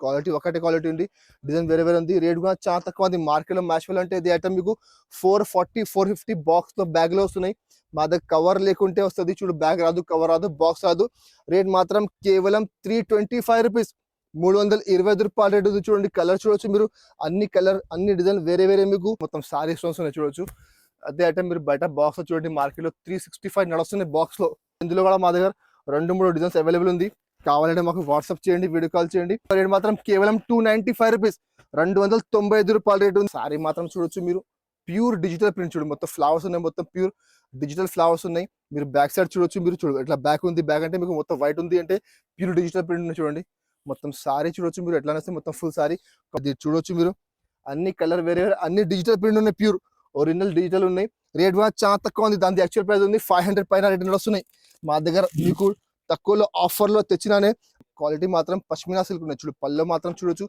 Quality ఒకటే quality ఉంది, design వేరే వేరే ఉంది, రేట్ కూడా చాలా తక్కువ ఉంది. మార్కెట్లో మ్యాచ్వల్ అంటే ఇది ఐటమ్ మీకు 440 450 బాక్స్తో బ్యాగ్లో వస్తున్నాయి. మా దగ్గర కవర్ లేకుంటే వస్తుంది, చూడు బ్యాగ్ రాదు, కవర్ రాదు, బాక్స్ రాదు. రేట్ మాత్రం కేవలం 325 రూపీస్, 325 రూపాయల రేట్ ఉంది. చూడండి కలర్ చూడొచ్చు మీరు, అన్ని కలర్ అన్ని డిజైన్ వేరే వేరే మీకు మొత్తం సారీ స్టోన్స్ ఉన్నాయి చూడొచ్చు. అదే ఐటమ్ మీరు బయట బాక్స్ లో చూడండి, మార్కెట్ లో 365 నడుస్తున్నాయి బాక్స్ లో. ఇందులో కూడా మా దగ్గర 2-3 డిజైన్స్ అవైలబుల్ ఉంది. కావాలంటే మాకు వాట్సాప్ చేయండి, వీడియో కాల్ చేయండి. రేట్ మాత్రం కేవలం 295 రూపీస్, 295 రూపాయల రేట్ ఉంది. సారీ మాత్రం చూడొచ్చు మీరు, ప్యూర్ డిజిటల్ ప్రింట్ చూడు, మొత్తం ఫ్లవర్స్ ఉన్నాయి, మొత్తం ప్యూర్ డిజిటల్ ఫ్లవర్స్ ఉన్నాయి. మీరు బ్యాక్ సైడ్ చూడొచ్చు, మీరు చూడు ఇట్లా బ్యాక్ ఉంది, బ్యాక్ అంటే మీకు మొత్తం వైట్ ఉంది అంటే ప్యూర్ డిజిటల్ ప్రింట్ ఉంది చూడండి. మొత్తం సారీ చూడొచ్చు మీరు ఎట్లా వస్తే మొత్తం ఫుల్ సారీ అది చూడొచ్చు మీరు, అన్ని కలర్ వేరే వేరే, అన్ని డిజిటల్ ప్రింట్ ఉన్నాయి, ప్యూర్ ఒరిజినల్ డిజిటల్ ఉన్నాయి. రేట్ కూడా చాలా తక్కువ ఉంది, దాని యాక్చువల్ ప్రైస్ ఉంది 500 పైన రేట్ వస్తున్నాయి. మా దగ్గర మీకు తక్కువలో ఆఫర్లో తెచ్చినానే. క్వాలిటీ మాత్రం పష్మినా సిల్క్ ఉన్నాయి చూడు, పళ్ళు మాత్రం చూడొచ్చు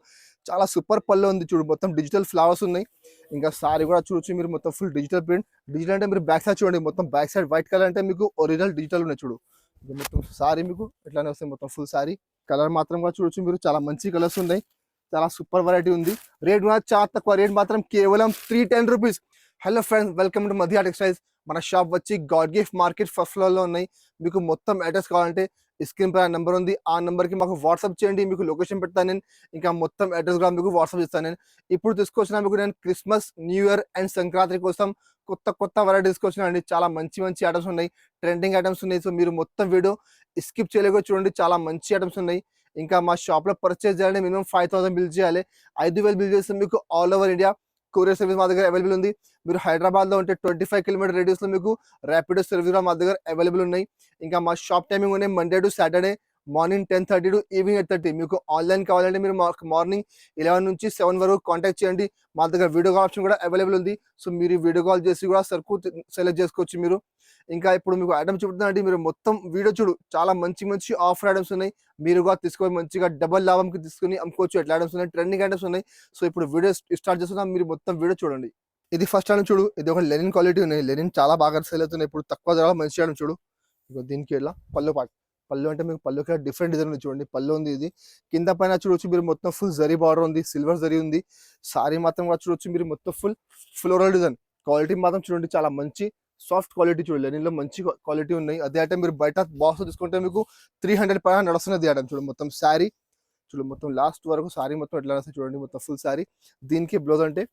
చాలా సూపర్ పళ్ళు ఉంది చూడు, మొత్తం డిజిటల్ ఫ్లవర్స్ ఉన్నాయి. ఇంకా సారీ కూడా చూడొచ్చు మీరు, మొత్తం ఫుల్ డిజిటల్ ప్రింట్. డిజిటల్ అంటే మీరు బ్యాక్ సైడ్ చూడండి, మొత్తం బ్యాక్ సైడ్ వైట్ కలర్ అంటే మీకు ఒరిజినల్ డిజిటల్ ఉన్నాయి చూడు. మొత్తం సారీ మీకు ఎట్లానే వస్తాయి, మొత్తం ఫుల్ సారీ. కలర్ మాత్రం కూడా చూడొచ్చు మీరు, చాలా మంచి కలర్స్ ఉన్నాయి, చాలా సూపర్ వెరైటీ ఉంది. రేట్ కూడా చాలా తక్కువ, రేట్ మాత్రం కేవలం 310 rupees. Hello friends, welcome to మధ్య టెక్స్టైల్స్. మన షాప్ వచ్చి గాడ్ గిఫ్ట్ మార్కెట్ ఫస్ట్ ఫ్లోర్లో ఉన్నాయి. మీకు మొత్తం అడ్రస్ కావాలంటే స్క్రీన్ పై నెంబర్ ఉంది, ఆ నెంబర్కి మాకు వాట్సాప్ చేయండి, మీకు లొకేషన్ పెడతాను నేను, ఇంకా మొత్తం అడ్రస్ కూడా మీకు వాట్సాప్ చేస్తాను నేను. ఇప్పుడు తీసుకొచ్చిన మీకు నేను Christmas, new year and Sankranti కోసం కొత్త కొత్త వెరైటీ తీసుకొచ్చిన అండి. చాలా మంచి మంచి ఐటమ్స్ ఉన్నాయి, ట్రెండింగ్ ఐటమ్స్ ఉన్నాయి. సో మీరు మొత్తం వీడియో స్కిప్ చేయలేక చూడండి, చాలా మంచి ఐటమ్స్ ఉన్నాయి. ఇంకా మా షాప్లో పర్చేస్ చేయాలంటే మినిమం 5000 బిల్ చేయాలి. 5000 బిల్ చేస్తే మీకు all over India courier service మా దగ్గర అవైలబుల్ ఉంది. మీరు హైదరాబాద్లో ఉంటే 25 కిలోమీటర్ రేడియస్లో మీకు ర్యాపిడో సర్వీస్ కూడా మా దగ్గర అవైలబుల్ ఉన్నాయి. ఇంకా మా షాప్ టైమింగ్ ఉన్నాయి Monday to Saturday morning 10:30 to evening 8:30. మీకు ఆన్లైన్ కావాలంటే మీరు మాకు మార్నింగ్ 11 నుంచి 7 వరకు కాంటాక్ట్ చేయండి. మా దగ్గర వీడియో కాల్ ఆప్షన్ కూడా అవైలబుల్ ఉంది. సో మీరు వీడియో కాల్ చేసి కూడా సరుకు సెలెక్ట్ చేసుకోవచ్చు మీరు. ఇంకా ఇప్పుడు మీకు ఐటమ్ చూపుతుందంటే మీరు మొత్తం వీడియో చూడు, చాలా మంచి మంచి ఆఫర్ ఐటమ్స్ ఉన్నాయి. మీరు కూడా తీసుకొని మంచిగా డబల్ లాభంకి తీసుకుని అమ్ముకోవచ్చు. ఎట్లా ఐటమ్స్ ఉన్నాయి, ట్రెండింగ్ ఐటమ్స్ ఉన్నాయి. సో ఇప్పుడు వీడియో స్టార్ట్ చేస్తున్నాం, మీరు మొత్తం వీడియో చూడండి. ఇది ఫస్ట్ ఐటమ్ చూడు, ఇది ఒక లెనిన్ క్వాలిటీ ఉన్నాయి. లెనిన్ చాలా బాగా సేల్ అవుతున్నాయి ఇప్పుడు, తక్కువ ధర మంచి ఐటమ్ చూడు. దీనికి ఇలా పళ్ళు పాటు, పళ్ళు అంటే మీకు పళ్ళుకి డిఫరెంట్ డిజైన్ ఉంది చూడండి. పళ్ళు ఉంది, ఇది కింద పైన చూడొచ్చు మీరు, మొత్తం ఫుల్ జరీ బార్డర్ ఉంది, సిల్వర్ జరీ ఉంది. సారీ మాత్రం కూడా చూడొచ్చు మీరు, మొత్తం ఫుల్ ఫ్లోరల్ డిజైన్. క్వాలిటీ మాత్రం చూడండి, చాలా మంచి సాఫ్ట్ క్వాలిటీ చూడండి, లెనిన్లో మంచి క్వాలిటీ ఉన్నాయి. అదే ఐటమ్ మీరు బయట బాక్స్ తీసుకుంటే మీకు 300 పైన నడుస్తున్నది ఐటమ్ చూడండి. మొత్తం శారీ చూడు, మొత్తం లాస్ట్ వరకు సారీ మొత్తం ఎట్లా వస్తాయి చూడండి, మొత్తం ఫుల్ శారీ. దీనికి బ్లౌజ్ అంటే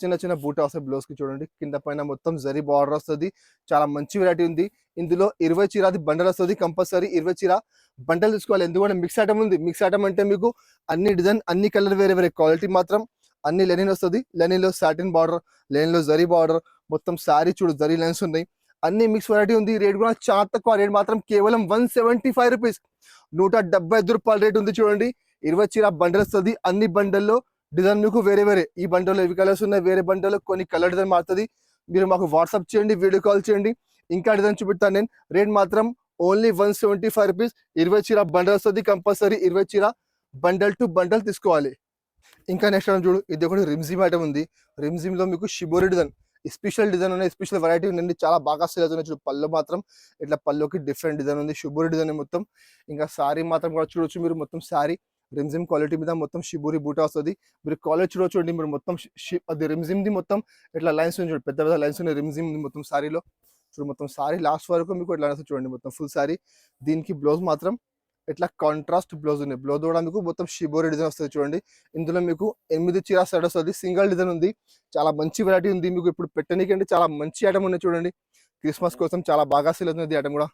చిన్న చిన్న బూటా వస్తాయి బ్లౌజ్కి చూడండి. కింద పైన మొత్తం జరీ బార్డర్ వస్తుంది, చాలా మంచి వెరైటీ ఉంది. ఇందులో 20 చీర బండల్ వస్తుంది, కంపల్సరీ 20 చీర బండల్ తీసుకోవాలి. ఎందుకంటే మిక్స్ ఐటమ్ ఉంది. మిక్స్ ఐటమ్ అంటే మీకు అన్ని డిజైన్ అన్ని కలర్ వేరే వేరే, క్వాలిటీ మాత్రం అన్ని లెనిన్ వస్తుంది. లెనిన్లో సాటిన్ బార్డర్, లెనిన్లో జరీ బార్డర్, మొత్తం శారీ చూడు జరీ లైన్స్ ఉన్నాయి, అన్ని మిక్స్ వెరైటీ ఉంది. రేట్ కూడా చాలా తక్కువ, రేట్ మాత్రం కేవలం 175 రూపీస్, 175 రూపాయల రేట్ ఉంది చూడండి. 20 చీర బండల్ వస్తుంది, అన్ని బండల్లో డిజైన్ మీకు వేరే వేరే. ఈ బండల్లో ఇవి కలర్స్ ఉన్నాయి, వేరే బండల్లో కొన్ని కలర్ డిజైన్ మారుతుంది. మీరు మాకు వాట్సాప్ చేయండి, వీడియో కాల్ చేయండి, ఇంకా డిజైన్ చూపిస్తాను నేను. రేట్ మాత్రం ఓన్లీ 175 రూపీస్. 20 చీర బండల్ వస్తుంది, కంపల్సరీ 20 చీర బండల్ టు బండల్ తీసుకోవాలి. ఇంకా నెక్స్ట్ ఐటమ్ చూడు, ఇది ఒకటి రిమ్జిమ్ ఐటమ్ ఉంది. రిమ్జిమ్లో మీకు షిబోరి డిజైన్, స్పెషల్ డిజైన్ ఉన్నాయి, స్పెషల్ వెరైటీ ఉంది, చాలా బాగా సేల్ అవుతున్నాయి చూడు. పళ్ళు మాత్రం ఇట్లా పళ్ళుకి డిఫరెంట్ డిజైన్ ఉంది, షిబోరి డిజైన్ మొత్తం. ఇంకా సారీ మాత్రం కూడా చూడొచ్చు మీరు, మొత్తం సారీ రిమ్జిమ్ క్వాలిటీ మీద మొత్తం షిబోరి బూటా వస్తుంది. మీరు క్వాలిటీ చూడొచ్చు మీరు, మొత్తం అది రిమ్జిమ్ది మొత్తం ఇట్లా లైన్స్ ఉంది చూడు, పెద్ద పెద్ద లైన్స్ ఉన్నాయి రిమ్జిమ్ మొత్తం సారీలో చూడు. మొత్తం సారీ లాస్ట్ వరకు మీకు ఇట్లా చూడండి, మొత్తం ఫుల్ సారీ. దీనికి బ్లౌజ్ మాత్రం ఇట్లా కాంట్రాస్ట్ బ్లౌజ్ ఉన్నాయి. బ్లౌజ్ కూడా మీకు మొత్తం షిబోరి డిజైన్ వస్తుంది చూడండి. ఇందులో మీకు 8 చీర సెట్ వస్తుంది, సింగిల్ డిజైన్ ఉంది, చాలా మంచి వెరైటీ ఉంది. మీకు ఇప్పుడు పెట్టనీకంటే చాలా మంచి ఐటమ్ ఉన్నాయి చూడండి. క్రిస్మస్ కోసం చాలా బాగా సేల్ అవుతుంది ఐటమ్ కూడా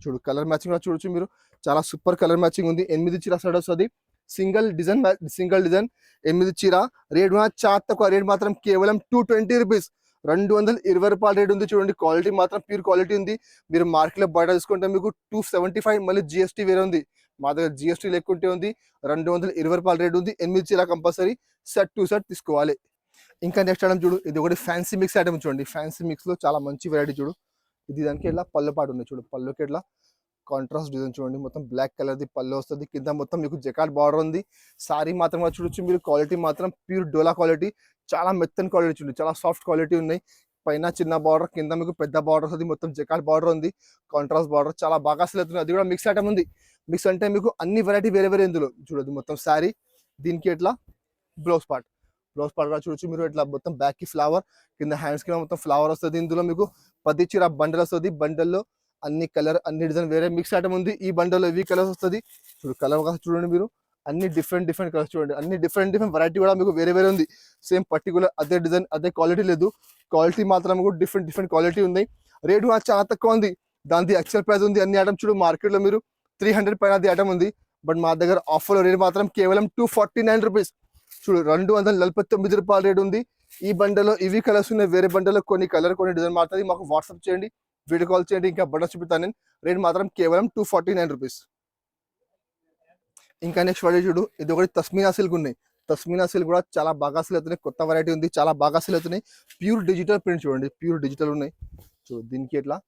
చూడు. కలర్ మ్యాచింగ్ కూడా చూడొచ్చు మీరు, చాలా సూపర్ కలర్ మ్యాచింగ్ ఉంది. 8 చీర సెట్ వస్తుంది, సింగిల్ డిజైన్ 8 చీర. రేట్ కూడా చాలా తక్కువ, రేట్ మాత్రం కేవలం 220 రూపీస్, 220 రూపాయల రేట్ ఉంది చూడండి. క్వాలిటీ మాత్రం ప్యూర్ క్వాలిటీ ఉంది. మీరు మార్కెట్లో బయట తీసుకుంటే మీకు 275, మళ్ళీ జిఎస్టీ వేరే ఉంది. మా దగ్గర జిఎస్టీ లేకుంటే ఉంది, 220 రూపాయల రేట్ ఉంది. 8 చీర కంపల్సరీ సెట్ టు సెట్ తీసుకోవాలి. ఇంకా నెక్స్ట్ ఐటమ్ చూడు, ఇది ఒకటి ఫ్యాన్సీ మిక్స్ ఐటమ్ చూడండి. ఫ్యాన్సీ మిక్స్లో చాలా మంచి వెరైటీ చూడు. ఇది దానికి ఇట్లా పళ్ళు పాటు ఉంది చూడు, పళ్ళుకి ఇట్లా కాంట్రాస్ట్ డిజైన్ చూడండి. మొత్తం బ్లాక్ కలర్ది పళ్ళు వస్తుంది, కింద మొత్తం మీకు జకాట్ బార్డర్ ఉంది. సారీ మాత్రం చూడొచ్చు మీరు, క్వాలిటీ మాత్రం ప్యూర్ డోలా క్వాలిటీ, చాలా మెత్తని క్వాలిటీ చూడండి, చాలా సాఫ్ట్ క్వాలిటీ ఉన్నాయి. పైన చిన్న బార్డర్, కింద మీకు పెద్ద బార్డర్ వస్తుంది, మొత్తం జకాట్ బార్డర్ ఉంది, కాంట్రాస్ట్ బార్డర్, చాలా బాగా సేల్ అవుతుంది. అది కూడా మిక్స్ ఐటమ్ ఉంది. మిక్స్ అంటే మీకు అన్ని వెరైటీ వేరే వేరే ఇందులో చూడదు. మొత్తం శారీ దీనికి ఎట్లా బ్లౌజ్ పార్ట్ కూడా చూడొచ్చు మీరు. ఇట్లా మొత్తం బ్యాక్ కి ఫ్లవర్, కింద హ్యాండ్స్ కి మొత్తం ఫ్లవర్ వస్తుంది. ఇందులో మీకు 10 చీర బండల్ వస్తుంది. బండల్లో అన్ని కలర్ అన్ని డిజైన్ వేరే మిక్స్ ఐటమ్ ఉంది. ఈ బండల్లో ఇవి కలర్స్ వస్తుంది. చూడు కలర్ చూడండి మీరు, అన్ని డిఫరెంట్ కలర్స్ చూడండి. అన్ని డిఫరెంట్ వెరైటీ కూడా మీకు వేరే ఉంది. సేమ్ పర్టికులర్ అదే డిజైన్ అదే క్వాలిటీ లేదు. క్వాలిటీ మాత్రం కూడా డిఫరెంట్ క్వాలిటీ ఉంది. రేటు కూడా చాలా తక్కువ ఉంది. దాని యాక్చువల్ ప్రైస్ ఉంది. అన్ని ఐటమ్ చూడు మార్కెట్ లో మీరు 300 పైన అది ఐటమ్ ఉంది. బట్ మా దగ్గర ఆఫర్ రేట్ మాత్రం కేవలం 249 రూపీస్. చూడు 249 రూపాయల రేట్ ఉంది. ఈ బండలో ఇవి కలర్స్ ఉన్నాయి. వేరే బండలో కొన్ని కలర్ కొన్ని డిజైన్ మారుతుంది. మాకు వాట్సాప్ చేయండి, వీడియో కాల్ చేయండి. ఇంకా బండల్ చూపిస్తాను నేను. రేట్ మాత్రం కేవలం 249 రూపీస్. ఇంకా నెక్స్ట్ వాడే చూడు, ఇది ఒకటి తస్మీనా సిల్క్ ఉన్నాయి. తస్మీనా సిల్క్ కూడా చాలా బాగా సేల్ అవుతున్నాయి. కొత్త వెరైటీ ఉంది, చాలా బాగా సేల్ అవుతున్నాయి. ప్యూర్ డిజిటల్ ప్రింట్ చూడండి, ప్యూర్ డిజిటల్ ఉన్నాయి. చూడు దీనికి ఎట్లా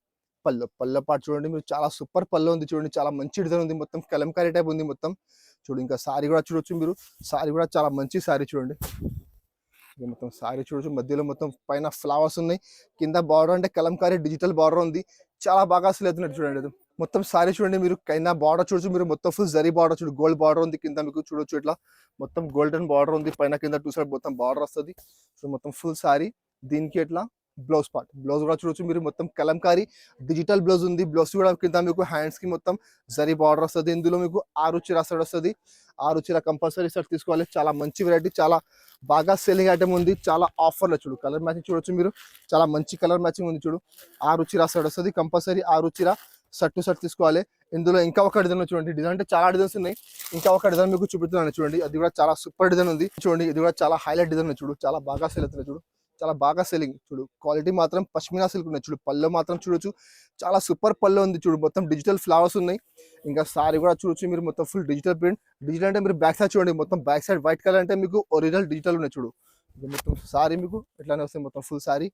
పళ్ళ పాటు చూడండి మీరు, చాలా సూపర్ పళ్ళు ఉంది చూడండి. చాలా మంచి డిజైన్ ఉంది, మొత్తం కలంకారీ టైప్ ఉంది మొత్తం. చూడు ఇంకా సారీ కూడా చూడొచ్చు మీరు. సారీ కూడా చాలా మంచి సారీ చూడండి. మొత్తం సారీ చూడొచ్చు. మధ్యలో మొత్తం పైన ఫ్లవర్స్ ఉన్నాయి. కింద బార్డర్ అంటే కలంకారీ డిజిటల్ బార్డర్ ఉంది. చాలా బాగా సేల్ అవుతున్నట్టు చూడండి. మొత్తం సారీ చూడండి మీరు. కింద బార్డర్ చూడొచ్చు మీరు, మొత్తం ఫుల్ జరీ బార్డర్ చూడు. గోల్డ్ బార్డర్ ఉంది కింద మీకు చూడొచ్చు. ఇట్లా మొత్తం గోల్డెన్ బార్డర్ ఉంది. పైన కింద 2 సైడ్ మొత్తం బార్డర్ వస్తుంది. సో మొత్తం ఫుల్ సారీ. దీనికి ఎట్లా బ్లౌజ్ కూడా చూడొచ్చు మీరు. మొత్తం కలంకారీ డిజిటల్ బ్లౌజ్ ఉంది. బ్లౌజ్ కూడా కింద మీకు హ్యాండ్స్ కి మొత్తం జరీ బార్డర్ వస్తుంది. ఇందులో మీకు 6 చీర సెట్ వస్తుంది. 6 చీర కంపల్సరీ సెట్ తీసుకోవాలి. చాలా మంచి వెరైటీ, చాలా బాగా సెల్లింగ్ ఐటమ్ ఉంది. చాలా ఆఫర్లో చూడు. కలర్ మ్యాచింగ్ చూడొచ్చు మీరు, చాలా మంచి కలర్ మ్యాచింగ్ ఉంది చూడు. 6 చీర సెట్ వస్తుంది. కంపల్సరీ 6 చీర సెట్ టు సెట్ తీసుకోవాలి. ఇందులో ఇంకా ఒక డిజైన్ చూడండి. డిజైన్ అంటే చాలా డిజైన్స్ ఉన్నాయి. ఇంకా ఒక డిజైన్ మీకు చూపిస్తున్నాను చూడండి. అది కూడా చాలా సూపర్ డిజైన్ ఉంది చూడండి. ఇది కూడా చాలా హైలైట్ డిజైన్ చూడు. చాలా బాగా సెల్ అవుతుంది చూడు. చాలా బాగా సెల్లింగ్ చూడు. క్వాలిటీ మాత్రం పష్మినా సిల్క్ ఉన్నాయి చూడు. పళ్ళు మాత్రం చూడొచ్చు, చాలా సూపర్ పళ్ళు ఉంది చూడు. మొత్తం డిజిటల్ ఫ్లవర్స్ ఉన్నాయి. ఇంకా సారీ కూడా చూడొచ్చు మీరు, మొత్తం ఫుల్ డిజిటల్ ప్రింట్. డిజిటల్ అంటే మీరు బ్యాక్ సైడ్ చూడండి, మొత్తం బ్యాక్ సైడ్ వైట్ కలర్ అంటే మీకు ఒరిజినల్ డిజిటల్ ఉన్నాయి చూడు. మొత్తం సారీ మీకు ఎట్లానే వస్తాయి. మొత్తం ఫుల్ సారీ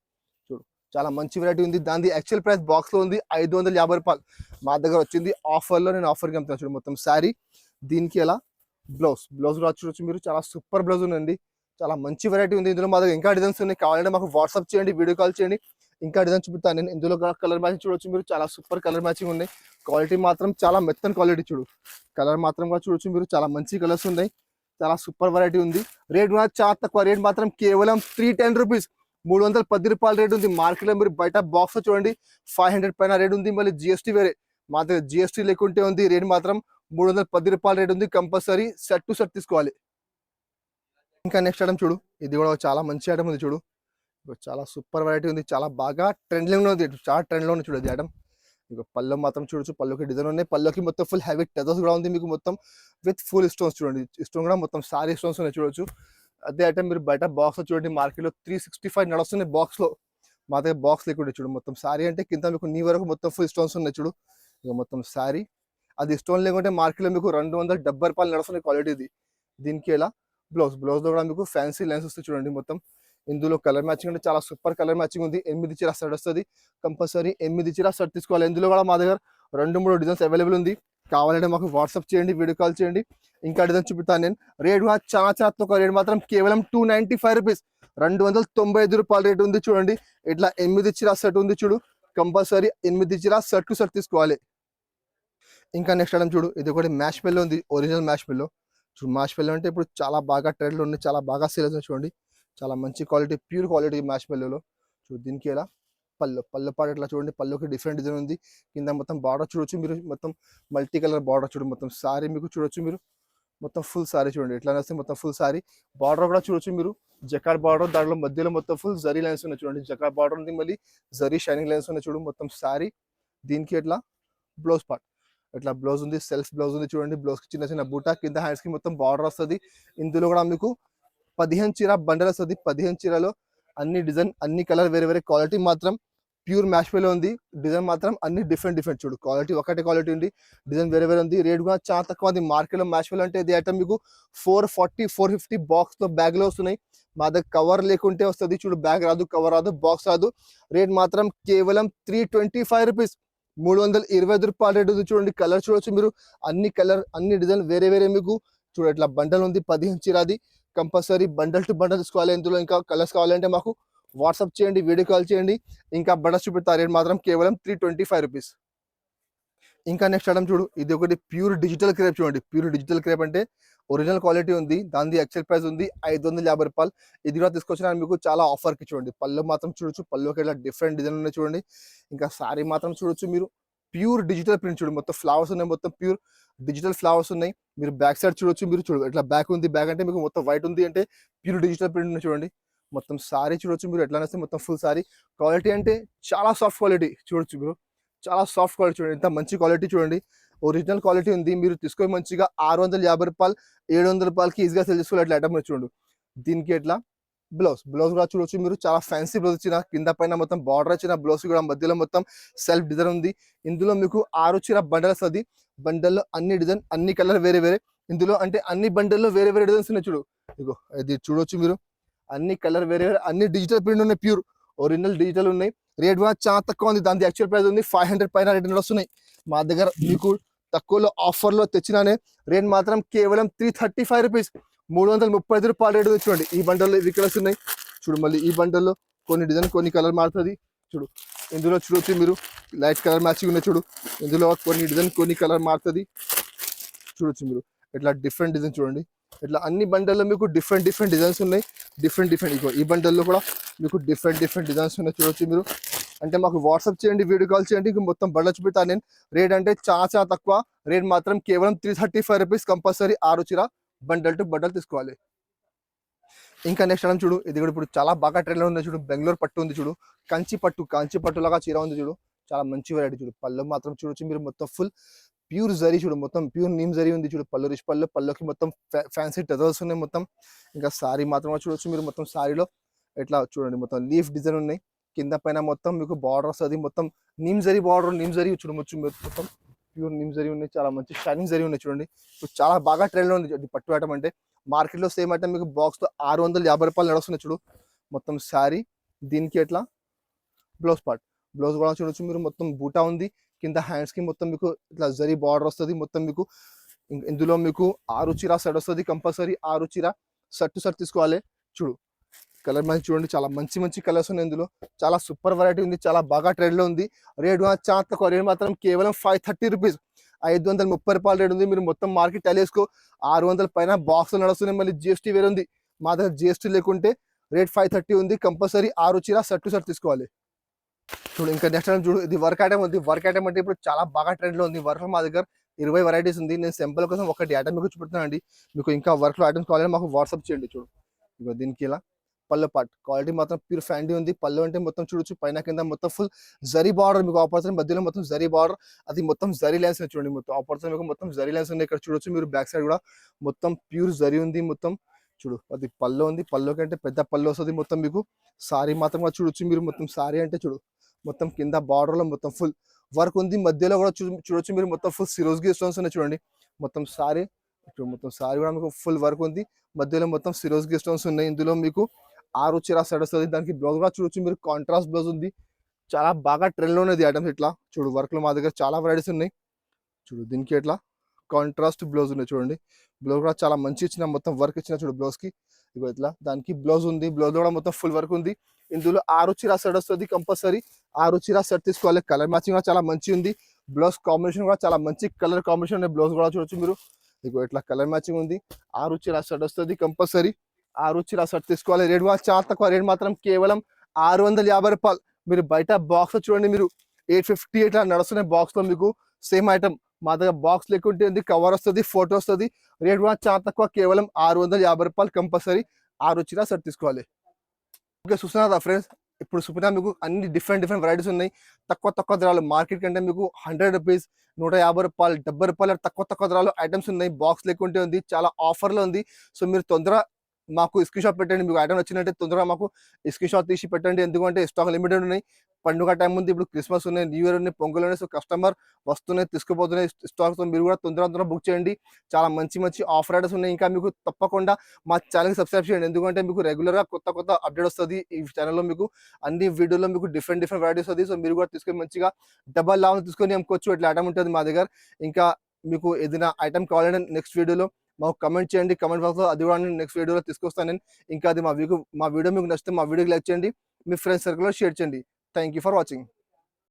చూడు. చాలా మంచి వెరైటీ ఉంది. దాని యాక్చువల్ ప్రైస్ బాక్స్ లో ఉంది 550 రూపాయలు. మా దగ్గర వచ్చింది ఆఫర్లో, నేను ఆఫర్కి అమ్ముతాను చూడు. మొత్తం సారీ. దీనికి ఎలా బ్లౌజ్ కూడా చూడొచ్చు మీరు. చాలా సూపర్ బ్లౌజ్ ఉందండి. చాలా మంచి వెరైటీ ఉంది. ఇందులో మా దగ్గర ఇంకా డిజైన్స్ ఉన్నాయి. కావాలంటే మాకు వాట్సాప్ చేయండి, వీడియో కాల్ చేయండి. ఇంకా డిజైన్ చూపుతాను నేను. ఇందులో కలర్ మ్యాచింగ్ చూడొచ్చు మీరు. చాలా సూపర్ కలర్ మ్యాచింగ్ ఉన్నాయి. క్వాలిటీ మాత్రం చాలా మెత్తని క్వాలిటీ చూడు. కలర్ మాత్రం కూడా చూడొచ్చు మీరు. చాలా మంచి కలర్స్ ఉన్నాయి. చాలా సూపర్ వెరైటీ ఉంది. రేట్ కూడా చాలా తక్కువ. రేట్ మాత్రం కేవలం 310 రూపీస్. 310 రూపాయల రేట్ ఉంది. మార్కెట్లో మీరు బయట బాక్స్ చూడండి 500 పైన రేట్ ఉంది. మళ్ళీ జిఎస్టీ వేరే. మా దగ్గర జిఎస్టీ లేకుంటే ఉంది. రేట్ మాత్రం 310 రూపాయల రేట్ ఉంది. కంపల్సరీ సెట్ టు సెట్ తీసుకోవాలి. ఇంకా నెక్స్ట్ ఐటమ్ చూడు. ఇది కూడా చాలా మంచి ఐటమ్ ఉంది చూడు. చాలా సూపర్ వెరైటీ ఉంది. చాలా బాగా ట్రెండ్లో ఉంది. చాలా ట్రెండ్లో ఉంది చూడు. ఇది ఐటమ్ మీకు పళ్ళు మాత్రం చూడొచ్చు. పళ్ళుకి డిజైన్ ఉన్నాయి. పళ్ళుకి మొత్తం ఫుల్ హెవీ టెజర్స్ కూడా ఉంది మీకు, మొత్తం విత్ ఫుల్ స్టోన్స్ చూడండి. స్టోన్ కూడా మొత్తం సారీ స్టోన్స్ ఉన్నాయి చూడొచ్చు. అదే ఐటమ్ మీరు బయట బాక్స్ చూడండి మార్కెట్లో 365 నడుస్తున్నాయి బాక్స్ లో. మా దగ్గర బాక్స్ లేకుండా చూడు. మొత్తం సారీ అంటే కింద మీకు నీ వరకు మొత్తం ఫుల్ స్టోన్స్ ఉన్నాయి చూడు. ఇక మొత్తం సారీ. అది స్టోన్ లేకుంటే మార్కెట్లో మీకు 270 రూపాయలు నడుస్తున్నాయి క్వాలిటీ ఇది. దీనికి ఎలా బ్లౌజ్ లో కూడా మీకు ఫ్యాన్సీ లైన్స్ వస్తాయి చూడండి. మొత్తం ఇందులో కలర్ మ్యాచింగ్ అంటే చాలా సూపర్ కలర్ మ్యాచింగ్ ఉంది. 8 చీర సెట్ వస్తుంది. కంపల్సరీ 8 చీర సెట్ తీసుకోవాలి. ఇందులో కూడా మా దగ్గర 2-3 డిజైన్స్ అవైలబుల్ ఉంది. కావాలంటే మాకు వాట్సాప్ చేయండి, వీడియో కాల్ చేయండి. ఇంకా డిజైన్ చూపిస్తాను నేను. రేట్ కూడా చాలా తక్కువ. రేట్ మాత్రం కేవలం 295 రూపీస్. 295 రూపాయల రేట్ ఉంది చూడండి. ఇట్లా 8 చీర సెట్ ఉంది చూడు. కంపల్సరీ 8 చీర సెట్ టు సెట్ తీసుకోవాలి. ఇంకా నెక్స్ట్ ఐటమ్ చూడు. ఇది ఒకటి మ్యాష్ మెల్లో ఉంది. ఒరిజినల్ మ్యాష్ మెల్లో చూడు. మ్యాష్ మెల్లో అంటే ఇప్పుడు చాలా బాగా ట్రెండ్లో ఉంది. చాలా బాగా సేల్ అవుతుంది చూడండి. చాలా మంచి క్వాలిటీ, ప్యూర్ క్వాలిటీ మ్యాష్ మెల్లోలో చూడు. దీనికి ఎలా పళ్ళు పాటు ఎట్లా చూడండి. పళ్ళుకి డిఫరెంట్ డిజైన్ ఉంది. కింద మొత్తం బార్డర్ చూడొచ్చు మీరు. మొత్తం మల్టీ కలర్ బార్డర్ చూడు. మొత్తం సారీ మీకు చూడొచ్చు మీరు. మొత్తం ఫుల్ సారీ చూడండి. ఎట్లా వస్తే మొత్తం ఫుల్ సారీ. బార్డర్ కూడా చూడొచ్చు మీరు. జకార్డ్ బార్డర్, దాంట్లో మధ్యలో మొత్తం ఫుల్ జరీ లైన్స్ ఉన్నాయి చూడండి. జకార్డ్ బార్డర్ ఉంది, మళ్ళీ జరీ షైనింగ్ లైన్స్ ఉన్నాయి చూడు. మొత్తం సారీ. దీనికి ఎట్లా బ్లౌజ్ పార్ట్ ఇట్లా బ్లౌజ్ ఉంది. సెల్ఫ్ బ్లౌజ్ ఉంది చూడండి. బ్లౌజ్ కి చిన్న బూటా, కింద హ్యాండ్స్ కి మొత్తం బార్డర్ వస్తుంది. ఇందులో కూడా మీకు 15 చీర బండల్ వస్తుంది. 15 చీరలో అన్ని డిజైన్, అన్ని కలర్, వేరే క్వాలిటీ మాత్రం ప్యూర్ మ్యాష్ లో ఉంది. డిజైన్ మాత్రం అన్ని డిఫరెంట్ చూడు. క్వాలిటీ ఒకటే క్వాలిటీ ఉంది. డిజైన్ వేరే ఉంది. రేట్ కూడా చాలా తక్కువ ఉంది. మార్కెట్లో మ్యాష్ అంటే ఇది ఐటమ్ మీకు 440-450 బాక్స్ తో బ్యాగ్ లో వస్తున్నాయి. మా దగ్గర కవర్ లేకుంటే వస్తుంది చూడు. బ్యాగ్ రాదు, కవర్ రాదు, బాక్స్ రాదు. రేట్ మాత్రం కేవలం 325 రూపీస్. 325 రూపాయల రేట్ ఉంది చూడండి. కలర్ చూడొచ్చు మీరు. అన్ని కలర్, అన్ని డిజైన్ వేరే మీకు చూడ. ఇట్లా బండల్ ఉంది 15 చీరది. కంపల్సరీ బండల్ టు బండల్ తీసుకోవాలి. ఇందులో ఇంకా కలర్స్ కావాలంటే మాకు వాట్సాప్ చేయండి, వీడియో కాల్ చేయండి. ఇంకా బండల్స్ చూపెడతా. రేట్ మాత్రం కేవలం 325 రూపీస్. ఇంకా నెక్స్ట్ ఐటమ్ చూడు, ఇది ఒకటి ప్యూర్ డిజిటల్ క్రేప్ చూడండి. ప్యూర్ డిజిటల్ క్రేప్ అంటే ఒరిజినల్ క్వాలిటీ ఉంది, దాని యాక్చువల్ ప్రైస్ ఉంది 550 రూపాయలు. ఇది కూడా తీసుకొచ్చిన మీకు చాలా ఆఫర్కి చూడండి. పళ్ళు మాత్రం చూడొచ్చు, పళ్ళుకి ఇట్లా డిఫరెంట్ డిజైన్ ఉన్నాయి చూడండి. ఇంకా సారీ మాత్రం చూడొచ్చు మీరు, ప్యూర్ డిజిటల్ ప్రింట్ చూడండి. మొత్తం ఫ్లవర్స్ ఉన్నాయి, మొత్తం ప్యూర్ డిజిటల్ ఫ్లవర్స్ ఉన్నాయి. మీరు బ్యాక్ సైడ్ చూడొచ్చు, మీరు చూడు ఇట్లా బ్యాక్ ఉంది. బ్యాక్ అంటే మీకు మొత్తం వైట్ ఉంది అంటే ప్యూర్ డిజిటల్ ప్రింట్ ఉంది చూడండి. మొత్తం సారీ చూడొచ్చు మీరు ఎట్లా అనేస్తే మొత్తం ఫుల్ సారీ. క్వాలిటీ అంటే చాలా సాఫ్ట్ క్వాలిటీ చూడొచ్చు మీరు, చాలా సాఫ్ట్ క్వాలిటీ చూడండి. ఇంత మంచి క్వాలిటీ చూడండి, ఒరిజినల్ క్వాలిటీ ఉంది. మీరు తీసుకొని మంచిగా 650 రూపాయలు 700 రూపాయలకి ఈజీగా సేల్ చేసుకోవాలి. అట్లా ఐటమ్ చూడండి. దీనికి ఎట్లా బ్లౌజ్ కూడా చూడొచ్చు మీరు, చాలా ఫ్యాన్సీ బ్లౌజ్ ఇచ్చిన, కింద పైన మొత్తం బార్డర్ ఇచ్చిన బ్లౌజ్ కూడా మధ్యలో మొత్తం సెల్ఫ్ డిజైన్ ఉంది. ఇందులో మీకు 6 చీర బండల్ వస్తుంది. బండల్లో అన్ని డిజైన్, అన్ని కలర్ వేరే వేరే. ఇందులో అంటే అన్ని బండల్లో వేరే వేరే డిజైన్స్ ఉన్నాయి చూడు. ఇగో ఇది చూడొచ్చు మీరు, అన్ని కలర్ వేరే వేరే, అన్ని డిజిటల్ ప్రింట్ ఉన్నాయి, ప్యూర్ ఒరిజినల్ డిజిటల్ ఉన్నాయి. రేట్ కూడా చాలా తక్కువ ఉంది, దాని యాక్చువల్ ప్రైస్ ఉంది 500 పైన రేట్ వస్తున్నాయి. మా దగ్గర మీకు తక్కువలో ఆఫర్లో తెచ్చినానే. రేట్ మాత్రం కేవలం 335 రూపీస్, 335 రూపాయలు రేటు చూడండి. ఈ బండల్లో ఇవి కలర్స్ ఉన్నాయి చూడు. మళ్ళీ ఈ బండల్లో కొన్ని డిజైన్ కొన్ని కలర్ మారుతుంది చూడు. ఇందులో చూడొచ్చు మీరు, లైట్ కలర్ మ్యాచింగ్ ఉన్నాయి చూడు. ఇందులో కొన్ని డిజైన్ కొన్ని కలర్ మారుతుంది చూడొచ్చు మీరు. ఇట్లా డిఫరెంట్ డిజైన్ చూడండి. ఇట్లా అన్ని బండల్లో మీకు డిఫరెంట్ డిజైన్స్ ఉన్నాయి. డిఫరెంట్ ఈ బండల్లో కూడా మీకు డిఫరెంట్ డిజైన్స్ ఉన్నాయి చూడొచ్చు మీరు. అంటే మాకు వాట్సాప్ చేయండి, వీడియో కాల్ చేయండి, ఇంక మొత్తం బండలు చూపిస్తాను నేను. రేట్ అంటే చాలా తక్కువ. రేట్ మాత్రం కేవలం 335 రూపీస్. కంపల్సరీ 6 చీర బండల్ టు బండల్ తీసుకోవాలి. ఇంకా నెక్స్ట్ ఐటమ్ చూడు, ఇది కూడా ఇప్పుడు చాలా బాగా ట్రెండ్లో ఉంది చూడు. బెంగళూరు పట్టు ఉంది చూడు, కంచి పట్టు లాగా చీర ఉంది చూడు. చాలా మంచి వెరైటీ చూడు. పళ్ళు మాత్రం చూడొచ్చు మీరు, మొత్తం ఫుల్ ప్యూర్ జరీ చూడు, మొత్తం ప్యూర్ నీమ్ జరీ ఉంది చూడు. పళ్ళు రిచ్ పళ్ళుకి మొత్తం ఫ్యాన్సీ టజల్స్ ఉన్నాయి మొత్తం. ఇంకా సారీ మాత్రం చూడొచ్చు మీరు, మొత్తం సారీలో ఎట్లా చూడండి, మొత్తం లీఫ్ డిజైన్ ఉన్నాయి. కింద పైన మొత్తం మీకు బార్డర్ వస్తుంది, మొత్తం neem zari border, neem zari చూడవచ్చు మొత్తం ప్యూర్ నీమ్ జరీ ఉన్నాయి. చాలా మంచి షైనింగ్ జరీ ఉన్నాయి చూడండి. ఇప్పుడు చాలా బాగా ట్రెండ్లో ఉంది పట్టు ఐటమ్ అంటే. మార్కెట్లో సేమ్ ఐటమ్ మీకు బాక్స్తో 650 రూపాయలు నడుస్తున్నాయి చూడు. మొత్తం శారీ, దీనికి ఎట్లా బ్లౌజ్ కూడా చూడొచ్చు మీరు. మొత్తం బూటా ఉంది, కింద హ్యాండ్స్కి మొత్తం మీకు ఇట్లా జరీ బార్డర్ వస్తుంది మొత్తం మీకు. ఇందులో మీకు 6 చీర సెట్ వస్తుంది. కంపల్సరీ 6 చీర సెట్ తీసుకోవాలి చూడు. కలర్ మ్యాచ్ చూడండి, చాలా మంచి కలర్స్ ఉన్నాయి ఇందులో. చాలా సూపర్ వెరైటీ ఉంది, చాలా బాగా ట్రెండ్లో ఉంది. రేట్ చాలా తక్కువ. రేట్ మాత్రం కేవలం 530 రూపీస్, 530 రూపాయలు రేట్ ఉంది. మీరు మొత్తం మార్కెట్ టైలేసుకో 600 పైన బాక్స్లో నడుస్తున్నాయి. మళ్ళీ జిఎస్టీ వేరే ఉంది, మా దగ్గర జిఎస్టీ లేకుంటే రేట్ 530 ఉంది. కంపల్సరీ 6 చీర సెట్ తీసుకోవాలి చూడు. ఇంకా నెక్స్ట్ ఐటమ్ చూడు, ఇది వర్క్ ఐటమ్ ఉంది. వర్క్ ఐటమ్ అంటే ఇప్పుడు చాలా బాగా ట్రెండ్లో ఉంది. వర్క్లో మా దగ్గర 20 వెరైటీస్ ఉంది. నేను సింపుల్ కోసం ఒకటి ఐటమ్ మీకు చూపుతున్నాను అండి. మీకు ఇంకా వర్క్లో ఐటమ్స్ కావాలంటే మాకు వాట్సాప్ చేయండి చూడు. ఇక దీనికి ఇలా పళ్ళు పార్ట్ క్వాలిటీ మాత్రం ప్యూర్ ఫ్యాండీ ఉంది. పళ్ళు అంటే మొత్తం చూడొచ్చు, పైన కింద మొత్తం ఫుల్ జరీ బార్డర్ మీకు ఆపర్చునిటీ, మధ్యలో మొత్తం జరీ బార్డర్, అది మొత్తం జరీ లైన్స్ చూడండి. మొత్తం ఆపర్చునిటీ మీకు మొత్తం జరీ లైన్స్ ఉన్నాయి ఇక్కడ చూడొచ్చు మీరు. బ్యాక్ సైడ్ కూడా మొత్తం ప్యూర్ జరీ ఉంది మొత్తం చూడు. అది పళ్ళు ఉంది, పళ్ళు కంటే పెద్ద పళ్ళు వస్తుంది మొత్తం మీకు. సారీ మాత్రం కూడా చూడొచ్చు మీరు. మొత్తం సారీ అంటే చూడు, మొత్తం కింద బార్డర్లో మొత్తం ఫుల్ వర్క్ ఉంది. మధ్యలో కూడా చూడొచ్చు మీరు, మొత్తం ఫుల్ సిరోజ్కి స్టోన్స్ ఉన్నాయి చూడండి. మొత్తం సారీ మొత్తం సారీ కూడా మీకు ఫుల్ వర్క్ ఉంది. మధ్యలో మొత్తం సిరోజ్కి స్టోన్స్ ఉన్నాయి. ఇందులో మీకు 6 చీర సెట్ వస్తుంది. దానికి బ్లౌజ్ కూడా చూడొచ్చు మీరు, కాంట్రాస్ట్ బ్లౌజ్ ఉంది. చాలా బాగా ట్రెండ్లో ఉన్నది ఐటమ్స్. ఇట్లా చూడు, వర్క్లో మా దగ్గర చాలా వెరైటీస్ ఉన్నాయి చూడు. దీనికి ఎట్లా కాంట్రాస్ట్ బ్లౌజ్ ఉన్నాయి చూడండి. బ్లౌజ్ కూడా చాలా మంచి ఇచ్చిన, మొత్తం వర్క్ ఇచ్చిన చూడు బ్లౌజ్కి. ఇగో ఇట్లా దానికి బ్లౌజ్ ఉంది, బ్లౌజ్ కూడా మొత్తం ఫుల్ వర్క్ ఉంది. ఇందులో 6 చీర సెట్ వస్తుంది. కంపల్సరీ 6 చీర సెట్ తీసుకోవాలి. కలర్ మ్యాచింగ్ కూడా చాలా మంచి ఉంది. బ్లౌజ్ కాంబినేషన్ కూడా చాలా మంచి కలర్ కాంబినేషన్ ఉంది. బ్లౌజ్ కూడా చూడొచ్చు మీరు. ఇగో ఇట్లా కలర్ మ్యాచింగ్ ఉంది. 6 చీర సెట్ వస్తుంది. కంపల్సరీ 6 చీర సెట్ తీసుకోవాలి. రేట్ కూడా చాలా తక్కువ. రేట్ మాత్రం కేవలం 650 రూపాయలు. మీరు బయట బాక్స్ చూడండి మీరు, 850 ఇట్లా నడుస్తున్నాయి బాక్స్లో మీకు. సేమ్ ఐటమ్ మా దగ్గర బాక్స్ లేకుంటే ఉంది, కవర్ వస్తుంది, ఫోటో వస్తుంది. రేట్ కూడా చాలా తక్కువ, కేవలం 650 రూపాయలు. కంపల్సరీ 6 చీర సెట్ తీసుకోవాలి. ఓకే, చూస్తున్నారా ఫ్రెండ్స్, ఇప్పుడు చూపినా మీకు అన్ని డిఫరెంట్ వెరైటీస్ ఉన్నాయి. తక్కువ ధరలు. మార్కెట్ కంటే మీకు 100 రూపీస్, 150 రూపాయలు, 70 రూపాయలు తక్కువ ధరలు ఐటమ్స్ ఉన్నాయి. బాక్స్ లేకుంటే ఉంది, చాలా ఆఫర్లో ఉంది. సో మీరు తొందరగా మాకు స్క్రీన్ షాట్ పెట్టండి. మీకు ఐటమ్ వచ్చినట్టే తొందరగా మాకు స్క్రీన్ షాట్ తీసి పెట్టండి. ఎందుకంటే స్టాక్ లిమిటెడ్ ఉన్నాయి. పండుగ టైం ఉంది, ఇప్పుడు క్రిస్మస్ ఉన్నాయి, న్యూ ఇయర్ ఉన్నాయి, పొంగల్ ఉన్నాయి. సో కస్టమర్ వస్తున్నాయి, తీసుకుపోతున్నాయి స్టాక్తో. మీరు కూడా తొందరగా బుక్ చేయండి. చాలా మంచి ఆఫర్ ఐటమ్స్ ఉన్నాయి. ఇంకా మీకు తప్పకుండా మా ఛానల్కి సబ్స్క్రైబ్ చేయండి, ఎందుకంటే మీకు రెగ్యులర్గా కొత్త అప్డేట్ వస్తుంది. ఈ ఛానల్లో మీకు అన్ని వీడియోలో మీకు డిఫరెంట్ వెరైటీస్ వస్తుంది. సో మీరు కూడా తీసుకొని మంచిగా డబల్ లాభం తీసుకొని అమ్ముకోవచ్చు. ఇట్లా ఐటమ్ ఉంటుంది మా దగ్గర. ఇంకా మీకు ఏదైనా ఐటమ్ కావాలంటే నెక్స్ట్ వీడియోలో మాకు కమెంట్ చేయండి, కమెంట్ బాక్స్లో. అది కూడా నేను నెక్స్ట్ వీడియోలో తీసుకొస్తాను నేను. ఇంకా అది మా వీడియో మీకు నచ్చితే మా వీడియోకి లైక్ చేయండి, మీ ఫ్రెండ్స్ సర్కిల్లో షేర్ చేయండి. Thank you for watching.